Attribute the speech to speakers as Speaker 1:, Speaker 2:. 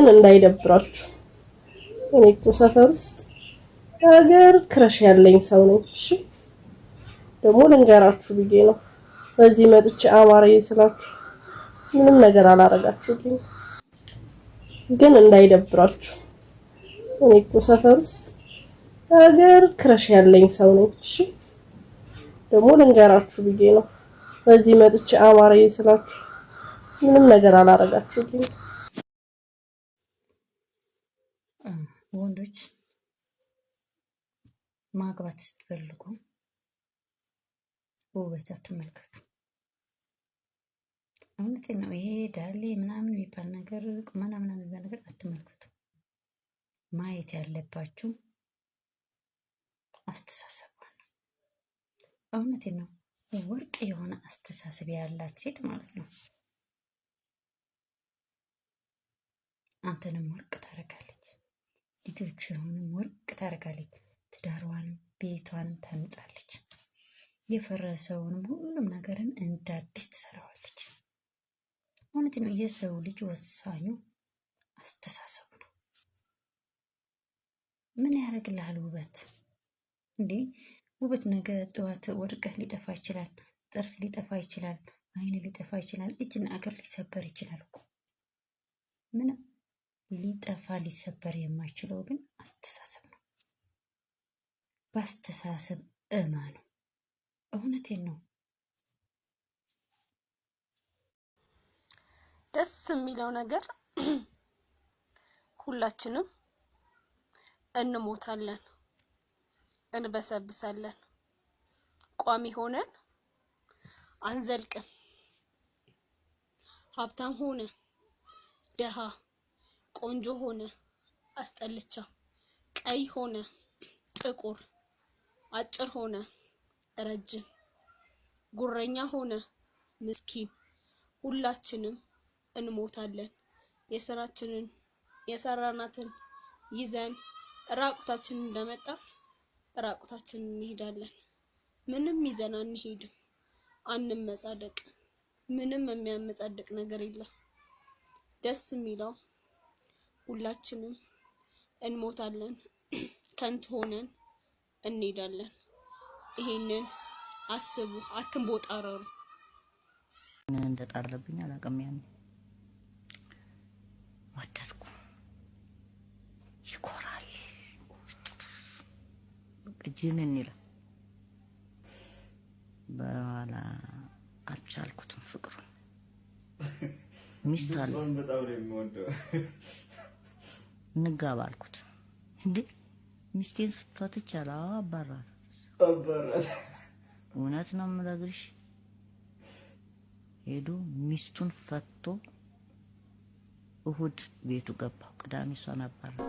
Speaker 1: ግን እንዳይደብራችሁ እኔ እኮ ሰፈር ውስጥ ሀገር ክረሽ ያለኝ ሰው ነኝ። እሺ ደግሞ ልንገራችሁ ብዬ ነው በዚህ መጥቼ አማርዬ ስላችሁ ምንም ነገር አላረጋችሁልኝ። ግን እንዳይደብራችሁ እኔ እኮ ሰፈር ውስጥ ሀገር ክረሽ ያለኝ ሰው ነኝ። እሺ ደግሞ ልንገራችሁ ብዬ ነው በዚህ መጥቼ አማርዬ ስላችሁ ምንም ነገር አላረጋችሁልኝ።
Speaker 2: ወንዶች ማግባት ስትፈልጉ ውበት አትመልከቱ። እውነቴን ነው። ይሄ ዳሌ ምናምን የሚባል ነገር ቁመና ምናምን የሚባል ነገር አትመልከቱ። ማየት ያለባችሁ አስተሳሰቧን ነው። እውነቴን ነው። ወርቅ የሆነ አስተሳሰብ ያላት ሴት ማለት ነው አንተንም ወርቅ ታረጋለች፣ ልጆችህንም ወርቅ ታረጋለች፣ ትዳሯንም ቤቷንም ታንጻለች፣ የፈረሰውንም ሁሉም ነገርን እንደ አዲስ ትሰራዋለች። እውነት ነው። የሰው ልጅ ወሳኙ አስተሳሰቡ ነው። ምን ያደርግልሃል ውበት? እንዴ ውበት ነገ ጠዋት ወድቀህ ሊጠፋ ይችላል፣ ጥርስ ሊጠፋ ይችላል፣ አይን ሊጠፋ ይችላል፣ እጅና እግር ሊሰበር ይችላል እኮ። ምንም ሊጠፋ ሊሰበር የማይችለው ግን አስተሳሰብ ነው። በአስተሳሰብ እመኑ። እውነቴን ነው።
Speaker 3: ደስ የሚለው ነገር ሁላችንም እንሞታለን፣ እንበሰብሳለን፣ ቋሚ ሆነን አንዘልቅም። ሀብታም ሆነ ደሃ፣ ቆንጆ ሆነ አስጠልቻ፣ ቀይ ሆነ ጥቁር፣ አጭር ሆነ ረጅም፣ ጉረኛ ሆነ ምስኪን፣ ሁላችንም እንሞታለን። የሰራችንን የሰራናትን ይዘን ራቁታችንን እንደመጣ ራቁታችንን እንሄዳለን። ምንም ይዘን አንሄድም። አንመጻደቅ። ምንም የሚያመጻድቅ ነገር የለም። ደስ የሚለው ሁላችንም እንሞታለን፣ ከንቱ ሆነን እንሄዳለን። ይሄንን አስቡ፣ አትንቦጣረሩ።
Speaker 4: እንደጣለብኝ አላውቅም። ያኔ ወደድኩ፣ ይኮራል፣ እጅንን ይላል። በኋላ አልቻልኩትም ፍቅሩን። ሚስት አለ እንጋባ አልኩት። እንዴ ሚስቴን ፈትቻለሁ፣ አባራት እውነት ነው የምነግርሽ። ሄዶ ሚስቱን ፈቶ እሁድ ቤቱ ገባው፣ ቅዳሜ እሷን አባራት።